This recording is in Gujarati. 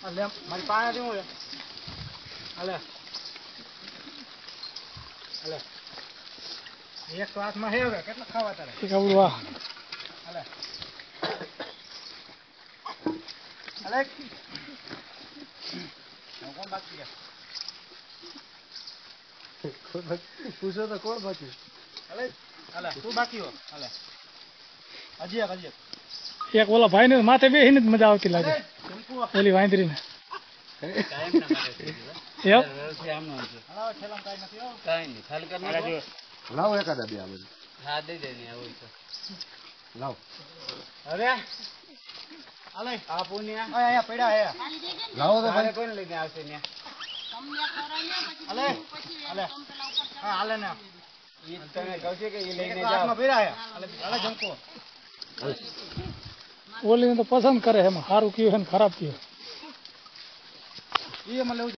લે મારી પાસે દેવું લે હાલે હાલે એક ક્લાસમાં હે હવે કેટલા ખાવા તારે વાહ હાલે હાલે કોણ બાકી પૂછો તો કોણ બાકી હાલે હાલે તું બાકી હો હાલે હજી એક ઓલા ભાઈ ને માથે બેહીને જ મજા આવતી લાગે ઓલી વાંદરીને કાયમ ના માથે એમ આમ નો છે હાલો ઠેલા કાઈ નથી હો કાઈ નહીં ખાલી કરી લાવો એકાદા બે આવે હા દઈ દે ને આવું તો લાવ અરે હાલે આ પુનિયા અહીંયા પડ્યા હે લાવો તો ભાઈ કોઈને લઈને આવશે ને તમને કરાય ને પછી હાલે હા હાલે ને ઈ તને કહું છે કે ઈ લઈને જાવ હાથમાં પડ્યા હે હાલે જંકો ઓલી તો પસંદ કરે એમાં સારું કયું છે ને ખરાબ કયું એ મને